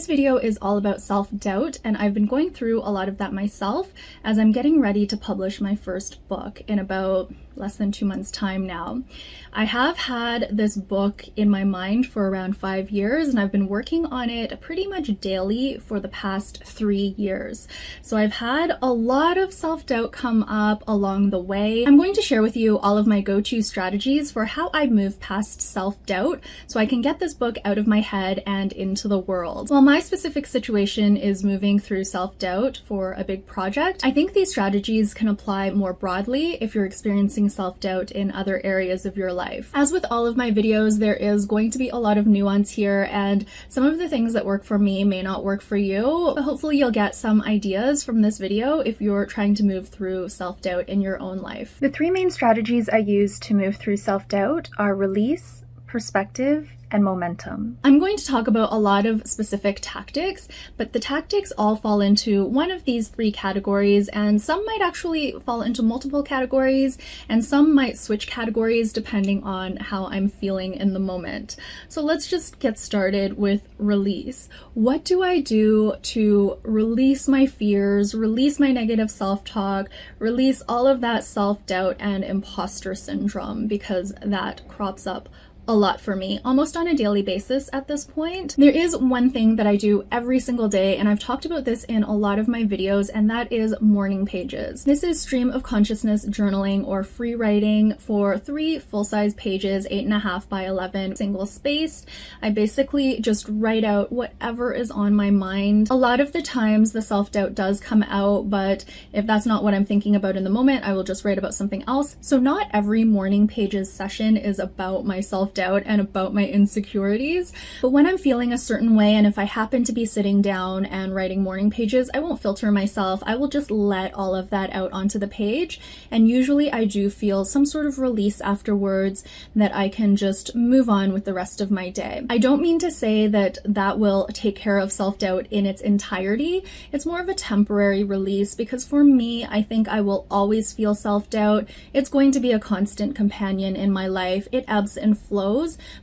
video is all about self-doubt, and I've been going through a lot of that myself as I'm getting ready to publish my first book in about less than 2 months' time now. I have had this book in my mind for around 5 years, and I've been working on it pretty much daily for the past 3 years. So I've had a lot of self-doubt come up along the way. I'm going to share with you all of my go-to strategies for how I move past self-doubt so I can get this book out of my head and into the world. While my specific situation is moving through self-doubt for a big project, I think these strategies can apply more broadly if you're experiencing self-doubt in other areas of your life. As with all of my videos, there is going to be a lot of nuance here, and some of the things that work for me may not work for you, but hopefully you'll get some ideas from this video if you're trying to move through self-doubt in your own life. The 3 main strategies I use to move through self-doubt are release, perspective, and momentum. I'm going to talk about a lot of specific tactics, but the tactics all fall into one of these 3 categories, and some might actually fall into multiple categories, and some might switch categories depending on how I'm feeling in the moment. So let's just get started with release. What do I do to release my fears, release my negative self-talk, release all of that self-doubt and imposter syndrome, because that crops up a lot for me, almost on a daily basis at this point. There is one thing that I do every single day, and I've talked about this in a lot of my videos, and that is morning pages. This is stream of consciousness journaling or free writing for 3 full-size pages, 8.5 by 11, single spaced. I basically just write out whatever is on my mind. A lot of the times the self-doubt does come out, but if that's not what I'm thinking about in the moment, I will just write about something else. So not every morning pages session is about my self-doubt and about my insecurities, but when I'm feeling a certain way, and if I happen to be sitting down and writing morning pages, I won't filter myself. I will just let all of that out onto the page, and usually I do feel some sort of release afterwards that I can just move on with the rest of my day. I don't mean to say that that will take care of self-doubt in its entirety. It's more of a temporary release, because for me, I think I will always feel self-doubt. It's going to be a constant companion in my life. It ebbs and flows,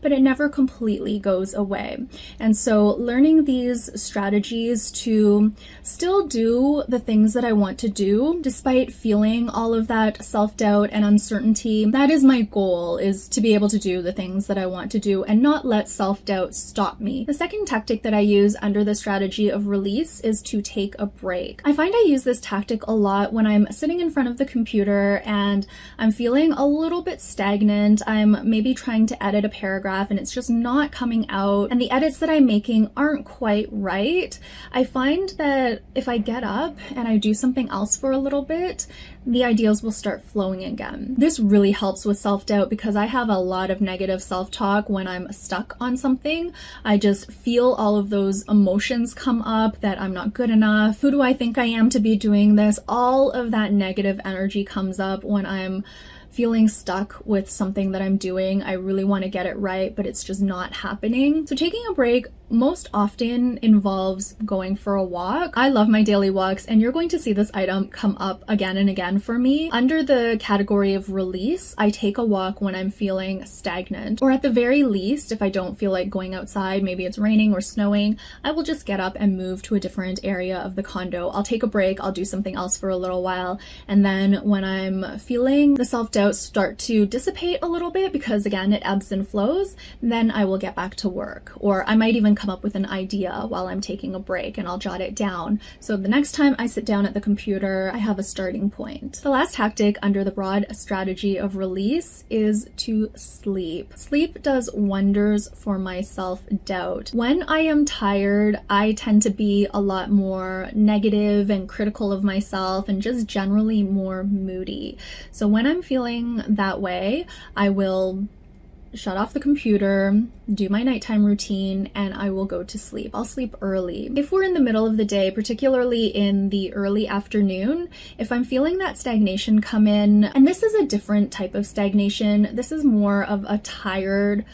but it never completely goes away. And so learning these strategies to still do the things that I want to do despite feeling all of that self-doubt and uncertainty, that is my goal, is to be able to do the things that I want to do and not let self-doubt stop me. The second tactic that I use under the strategy of release is to take a break. I find I use this tactic a lot when I'm sitting in front of the computer and I'm feeling a little bit stagnant. I'm maybe trying to edit a paragraph and it's just not coming out, and the edits that I'm making aren't quite right. I find that if I get up and I do something else for a little bit, the ideas will start flowing again. This really helps with self-doubt because I have a lot of negative self-talk when I'm stuck on something. I just feel all of those emotions come up, that I'm not good enough. Who do I think I am to be doing this? All of that negative energy comes up when I'm feeling stuck with something that I'm doing. I really want to get it right, but it's just not happening. So taking a break most often involves going for a walk. I love my daily walks, and you're going to see this item come up again and again for me. Under the category of release, I take a walk when I'm feeling stagnant, or at the very least, if I don't feel like going outside, maybe it's raining or snowing, I will just get up and move to a different area of the condo. I'll take a break, I'll do something else for a little while, and then when I'm feeling the self-doubt start to dissipate a little bit, because again, it ebbs and flows, then I will get back to work. Or I might even come up with an idea while I'm taking a break and I'll jot it down. So the next time I sit down at the computer, I have a starting point. The last tactic under the broad strategy of release is to sleep. Sleep does wonders for my self-doubt. When I am tired, I tend to be a lot more negative and critical of myself and just generally more moody. So when I'm feeling that way, I will shut off the computer, do my nighttime routine, and I will go to sleep. I'll sleep early. If we're in the middle of the day, particularly in the early afternoon, if I'm feeling that stagnation come in, and this is a different type of stagnation, this is more of a tired,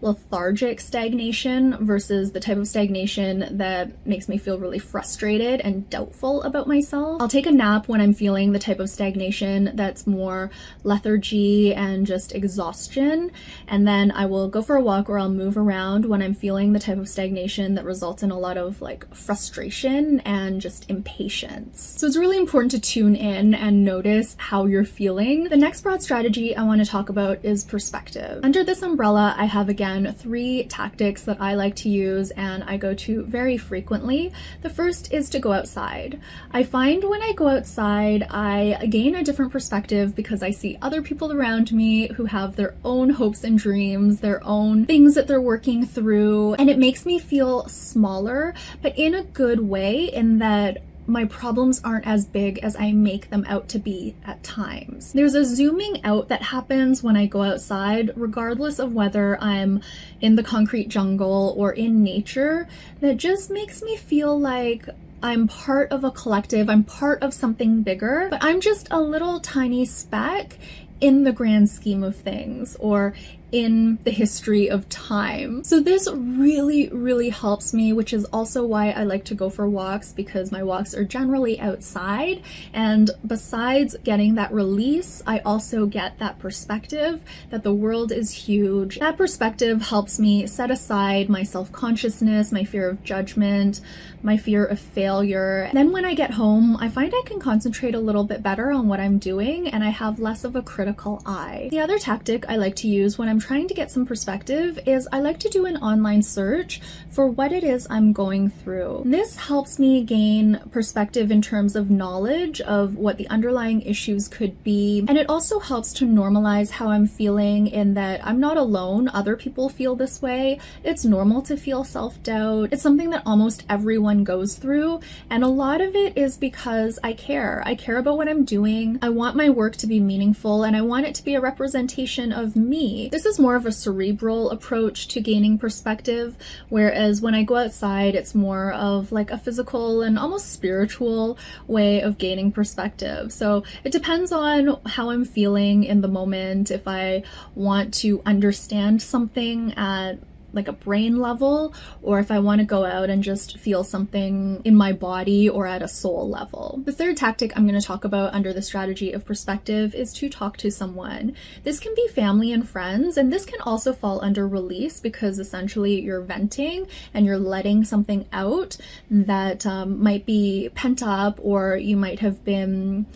lethargic stagnation versus the type of stagnation that makes me feel really frustrated and doubtful about myself. I'll take a nap when I'm feeling the type of stagnation that's more lethargy and just exhaustion, and then I will go for a walk or I'll move around when I'm feeling the type of stagnation that results in a lot of like frustration and just impatience. So it's really important to tune in and notice how you're feeling. The next broad strategy I want to talk about is perspective. Under this umbrella, I have again 3 tactics that I like to use and I go to very frequently. The first is to go outside. I find when I go outside, I gain a different perspective because I see other people around me who have their own hopes and dreams, their own things that they're working through, and it makes me feel smaller, but in a good way, in that my problems aren't as big as I make them out to be at times. There's a zooming out that happens when I go outside, regardless of whether I'm in the concrete jungle or in nature, that just makes me feel like I'm part of a collective, I'm part of something bigger, but I'm just a little tiny speck in the grand scheme of things, or in the history of time. So this really, really helps me, which is also why I like to go for walks, because my walks are generally outside. And besides getting that release, I also get that perspective that the world is huge. That perspective helps me set aside my self-consciousness, my fear of judgment, my fear of failure. Then when I get home, I find I can concentrate a little bit better on what I'm doing and I have less of a critical eye. The other tactic I like to use when I'm trying to get some perspective is I like to do an online search for what it is I'm going through. This helps me gain perspective in terms of knowledge of what the underlying issues could be, and it also helps to normalize how I'm feeling, in that I'm not alone. Other people feel this way. It's normal to feel self-doubt. It's something that almost everyone goes through, and a lot of it is because I care. I care about what I'm doing. I want my work to be meaningful, and I want it to be a representation of me. This is more of a cerebral approach to gaining perspective, whereas when I go outside, it's more of like a physical and almost spiritual way of gaining perspective. So it depends on how I'm feeling in the moment. If I want to understand something at like a brain level, or if I want to go out and just feel something in my body or at a soul level. The third tactic I'm going to talk about under the strategy of perspective is to talk to someone. This can be family and friends, and this can also fall under release, because essentially you're venting and you're letting something out that might be pent up, or you might have been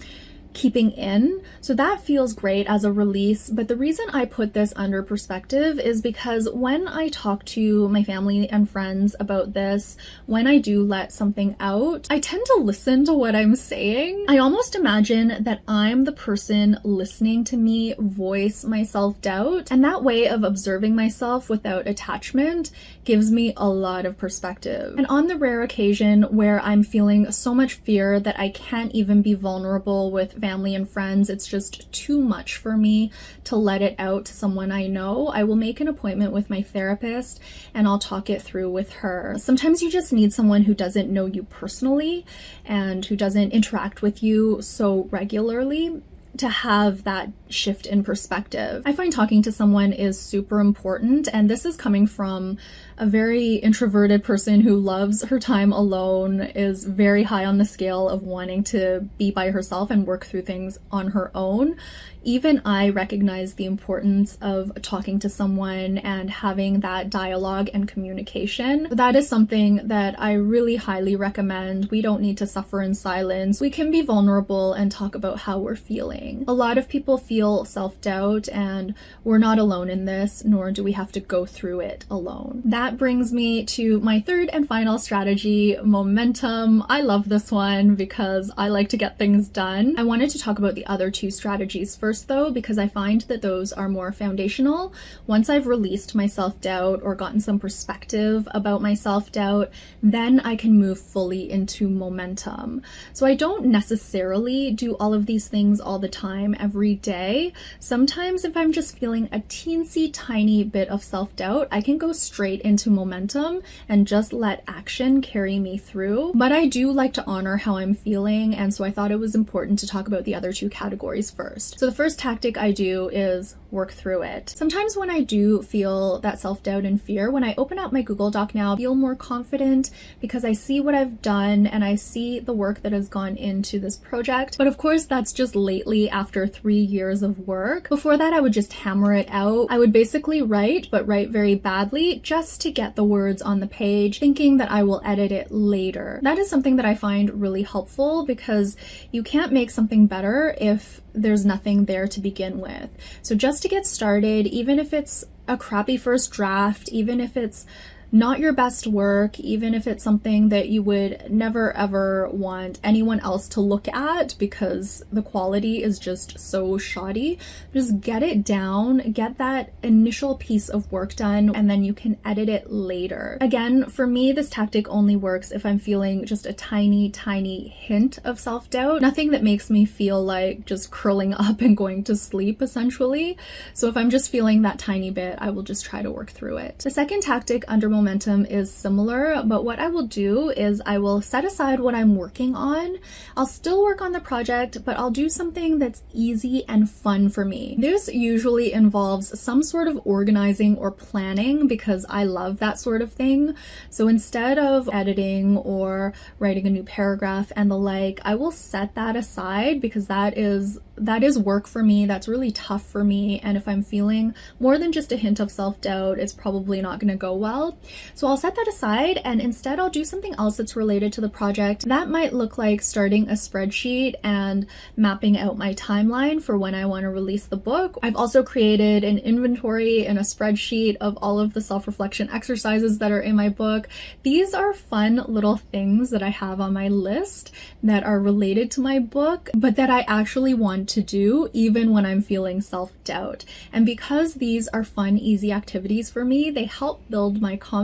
keeping in. So that feels great as a release. But the reason I put this under perspective is because when I talk to my family and friends about this, when I do let something out, I tend to listen to what I'm saying. I almost imagine that I'm the person listening to me voice my self-doubt, and that way of observing myself without attachment gives me a lot of perspective. And on the rare occasion where I'm feeling so much fear that I can't even be vulnerable with family and friends, it's just too much for me to let it out to someone I know, I will make an appointment with my therapist and I'll talk it through with her. Sometimes you just need someone who doesn't know you personally and who doesn't interact with you so regularly to have that shift in perspective. I find talking to someone is super important, and this is coming from a very introverted person who loves her time alone, is very high on the scale of wanting to be by herself and work through things on her own. Even I recognize the importance of talking to someone and having that dialogue and communication. That is something that I really highly recommend. We don't need to suffer in silence. We can be vulnerable and talk about how we're feeling. A lot of people feel self-doubt, and we're not alone in this, nor do we have to go through it alone. That brings me to my third and final strategy, momentum. I love this one because I like to get things done. I wanted to talk about the other 2 strategies first though, because I find that those are more foundational. Once I've released my self-doubt or gotten some perspective about my self-doubt, then I can move fully into momentum. So I don't necessarily do all of these things all the time every day. Sometimes if I'm just feeling a teensy tiny bit of self-doubt, I can go straight into momentum and just let action carry me through. But I do like to honor how I'm feeling, and so I thought it was important to talk about the other 2 categories first. So the first tactic I do is work through it. Sometimes when I do feel that self-doubt and fear, when I open up my Google Doc now, I feel more confident because I see what I've done and I see the work that has gone into this project. But of course, that's just lately after 3 years of work. Before that, I would just hammer it out. I would basically write, but write very badly just to get the words on the page, thinking that I will edit it later. That is something that I find really helpful because you can't make something better if there's nothing there to begin with. So just to get started, even if it's a crappy first draft, even if it's not your best work, even if it's something that you would never ever want anyone else to look at because the quality is just so shoddy, just get it down, get that initial piece of work done, and then you can edit it later. Again, for me, this tactic only works if I'm feeling just a tiny hint of self-doubt, nothing that makes me feel like just curling up and going to sleep essentially. So if I'm just feeling that tiny bit, I will just try to work through it. The second tactic under momentum is similar, but what I will do is I will set aside what I'm working on. I'll still work on the project, but I'll do something that's easy and fun for me. This usually involves some sort of organizing or planning because I love that sort of thing. So instead of editing or writing a new paragraph and the like, I will set that aside because that is work for me. That's really tough for me. And if I'm feeling more than just a hint of self-doubt, it's probably not going to go well. So I'll set that aside and instead I'll do something else that's related to the project. That might look like starting a spreadsheet and mapping out my timeline for when I want to release the book. I've also created an inventory and a spreadsheet of all of the self-reflection exercises that are in my book. These are fun little things that I have on my list that are related to my book, but that I actually want to do even when I'm feeling self-doubt. And because these are fun, easy activities for me, they help build my confidence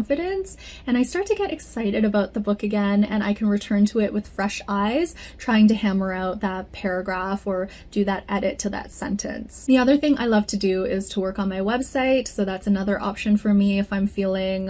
and I start to get excited about the book again, and I can return to it with fresh eyes, trying to hammer out that paragraph or do that edit to that sentence. The other thing I love to do is to work on my website. So that's another option for me if I'm feeling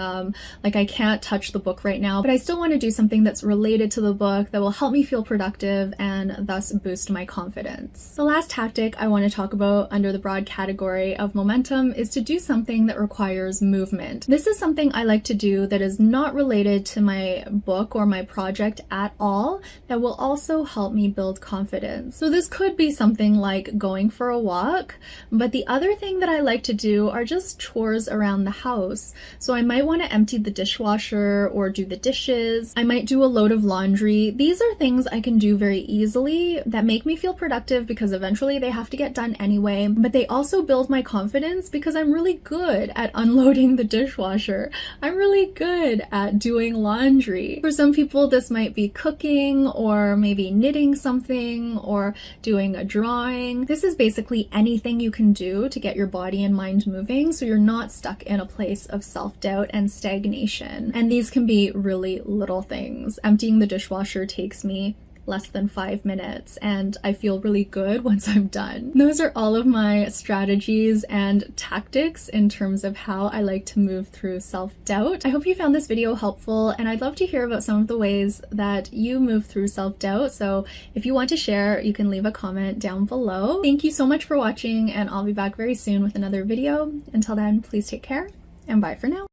like I can't touch the book right now, but I still want to do something that's related to the book that will help me feel productive and thus boost my confidence. The last tactic I want to talk about under the broad category of momentum is to do something that requires movement. This is something I like to do that is not related to my book or my project at all, that will also help me build confidence. So this could be something like going for a walk, but the other thing that I like to do are just chores around the house. So I might want to empty the dishwasher or do the dishes. I might do a load of laundry. These are things I can do very easily that make me feel productive because eventually they have to get done anyway, but they also build my confidence because I'm really good at unloading the dishwasher. I'm really good at doing laundry. For some people, this might be cooking or maybe knitting something or doing a drawing. This is basically anything you can do to get your body and mind moving so you're not stuck in a place of self-doubt and stagnation. And these can be really little things. Emptying the dishwasher takes me less than 5 minutes and I feel really good once I'm done. Those are all of my strategies and tactics in terms of how I like to move through self-doubt. I hope you found this video helpful and I'd love to hear about some of the ways that you move through self-doubt. So if you want to share, you can leave a comment down below. Thank you so much for watching and I'll be back very soon with another video. Until then, please take care and bye for now.